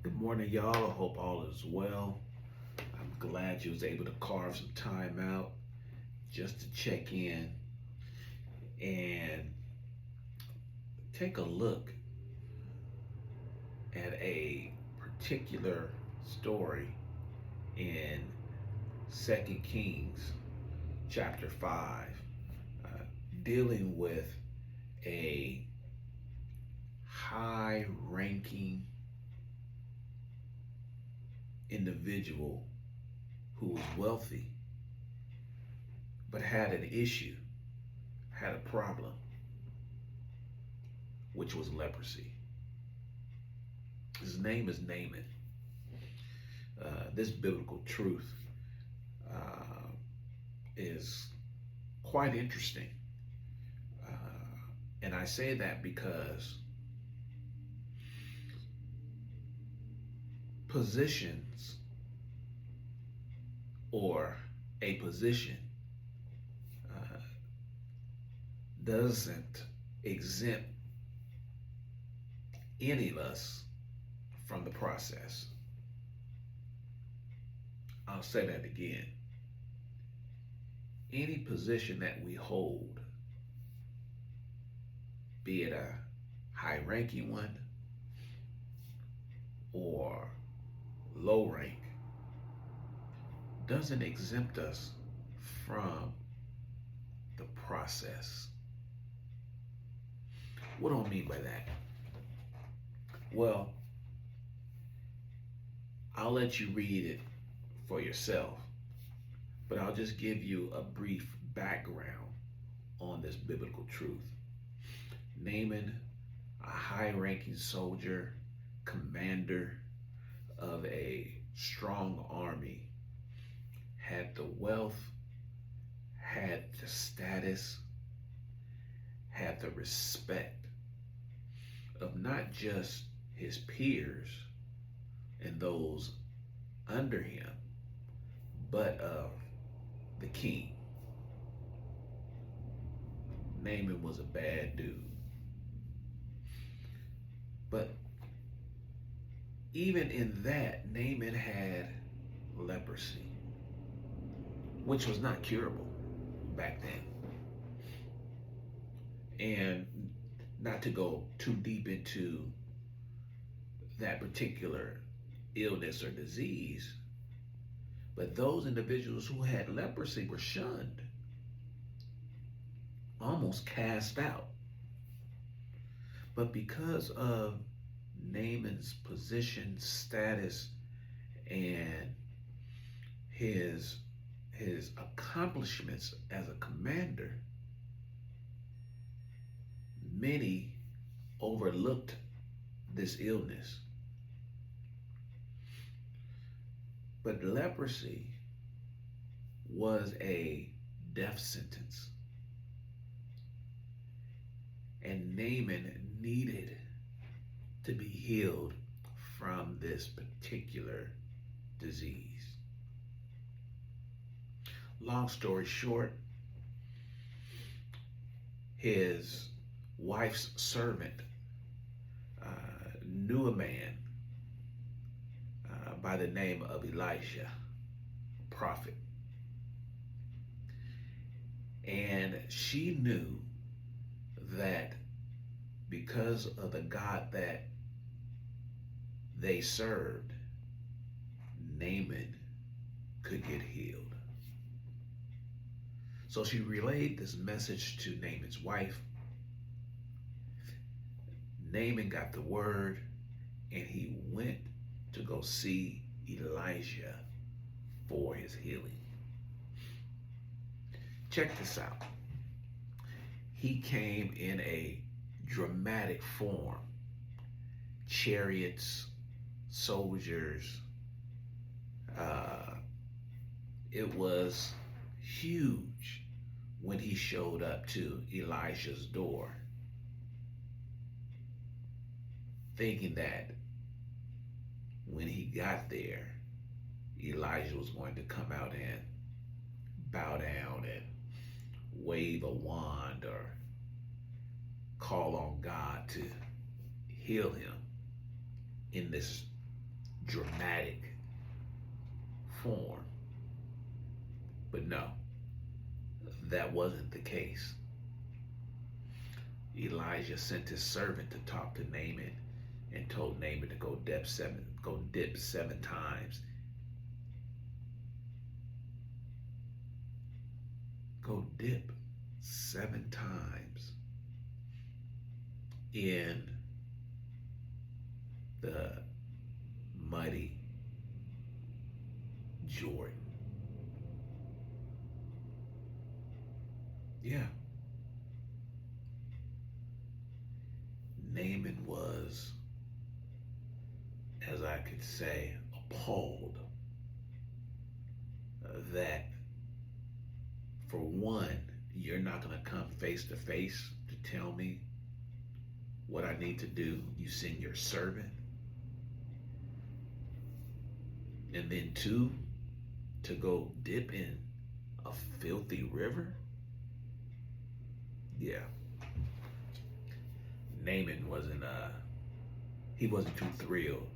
Good morning, y'all. I hope all is well. I'm glad you was able to carve some time out just to check in and take a look at a particular story in Second Kings chapter 5, uh, dealing with a high ranking individual who was wealthy but had an issue, had a problem, which was leprosy. His name is Naaman. This biblical truth uh, is quite interesting. And I say that because positions or a position uh, doesn't exempt any of us from the process. I'll say that again. Any position that we hold, be it a high ranking one or low rank, doesn't exempt us from the process. What do I mean by that? Well, I'll let you read it for yourself, but I'll just give you a brief background on this biblical truth. Naaman, a high ranking soldier, commander of a strong army, had the wealth, had the status, had the respect of not just his peers and those under him, but of the king. Naaman was a bad dude. But even in that, Naaman had leprosy, which was not curable back then. And not to go too deep into that particular illness or disease, but those individuals who had leprosy were shunned, almost cast out. But because of Naaman's position, status, and his accomplishments as a commander, many overlooked this illness. But leprosy was a death sentence. And Naaman needed to be healed from this particular disease. Long story short, his wife's servant knew a man by the name of Elijah, prophet. And she knew that because of the God that they served, Naaman could get healed. So she relayed this message to Naaman's wife. Naaman got the word and he went to go see Elijah for his healing. Check this out. He came in a dramatic form. Chariots, soldiers. It was huge when he showed up to Elijah's door, thinking that when he got there, Elijah was going to come out and bow down and wave a wand or call on God to heal him in this dramatic form. But no, that wasn't the case. Elijah sent his servant to talk to Naaman and told Naaman to go dip 7 times. Go dip 7 times in the muddy Jordan. Yeah. Naaman was, as I could say, appalled that, for one, you're not going to come face to face to tell me what I need to do. You send your servant. And then two, to go dip in a filthy river? Yeah. Naaman he wasn't too thrilled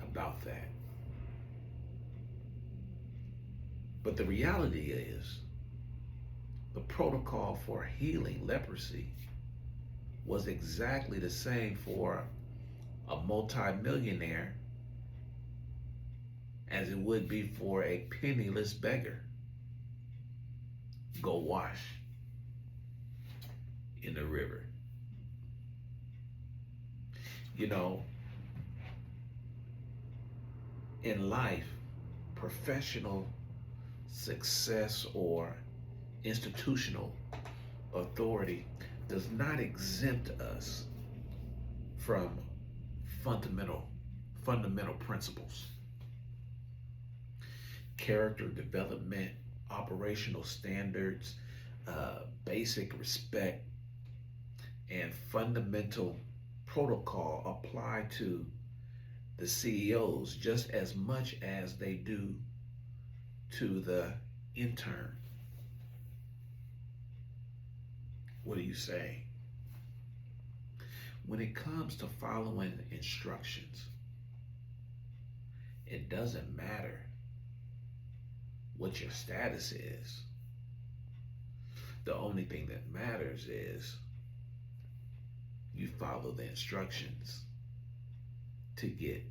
about that. But the reality is, the protocol for healing leprosy was exactly the same for a multimillionaire as it would be for a penniless beggar. Go wash in the river. You know, in life, professional success or institutional authority does not exempt us from fundamental principles. Character development, operational standards, basic respect, and fundamental protocol apply to the CEOs just as much as they do to the intern. What do you say? When it comes to following instructions, it doesn't matter what your status is. The only thing that matters is you follow the instructions to get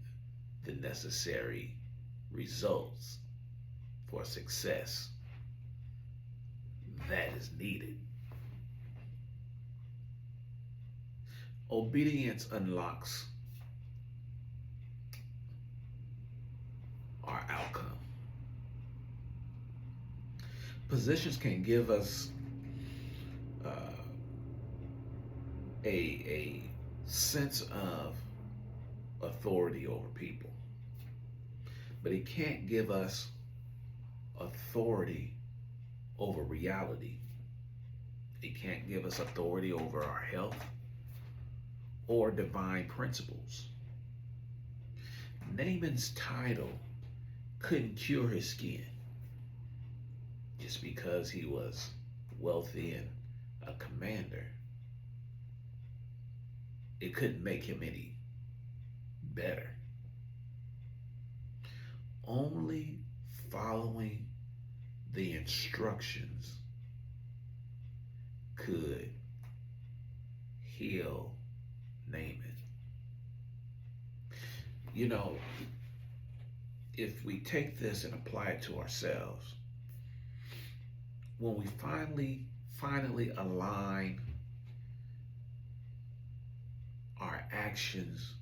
the necessary results for success that is needed. Obedience unlocks our outcome. Positions can give us a sense of authority over people, but it can't give us authority over reality. It can't give us authority over our health or divine principles. Naaman's title couldn't cure his skin just because he was wealthy and a commander. It couldn't make him any better. Only following the instructions could heal Naaman. You know, if we take this and apply it to ourselves, when we finally align our actions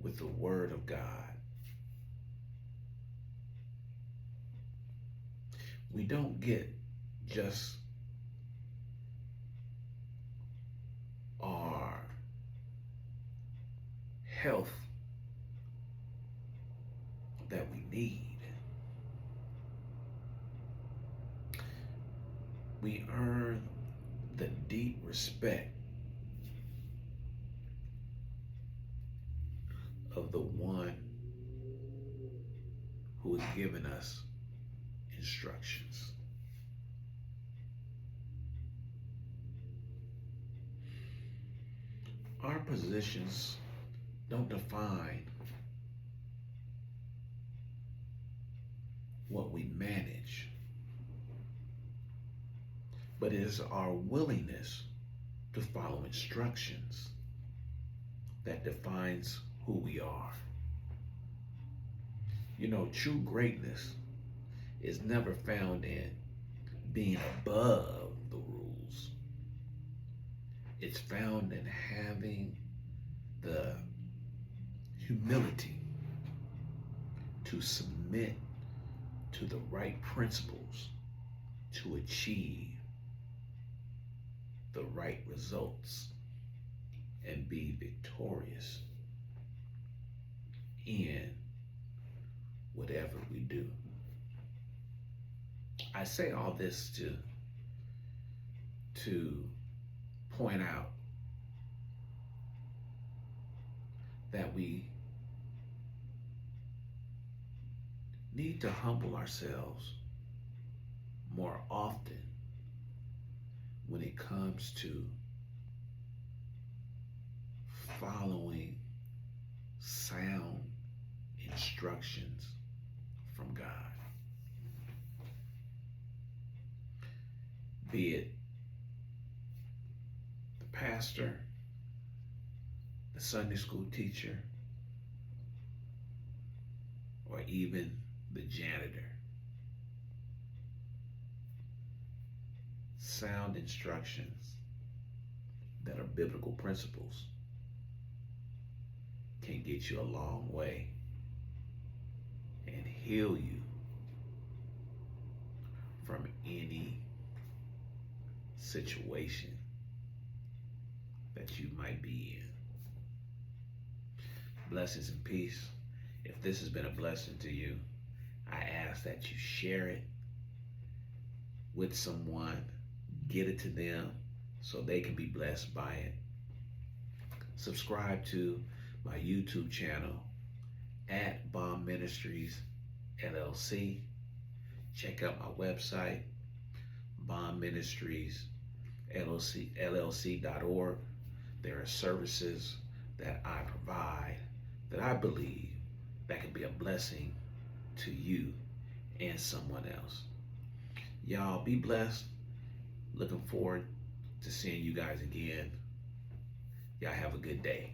with the Word of God, we don't get just our health that we need. We earn the deep respect of the one who has given us instructions. Our positions don't define what we manage, but it is our willingness to follow instructions that defines who we are. You know, true greatness is never found in being above the rules. It's found in having the humility to submit to the right principles to achieve the right results and be victorious in whatever we do. I say all this to point out that we need to humble ourselves more often when it comes to following sound instructions from God. Be it the pastor, the Sunday school teacher, or even the janitor. Sound instructions that are biblical principles can get you a long way and heal you from any situation that you might be in. Blessings and peace. If this has been a blessing to you, I ask that you share it with someone, get it to them so they can be blessed by it. Subscribe to my YouTube channel at B.A.L.M Ministries LLC. Check out my website, B.A.L.M Ministries LLC.org. There are services that I provide that I believe that can be a blessing to you and someone else. Y'all be blessed. Looking forward to seeing you guys again. Y'all have a good day.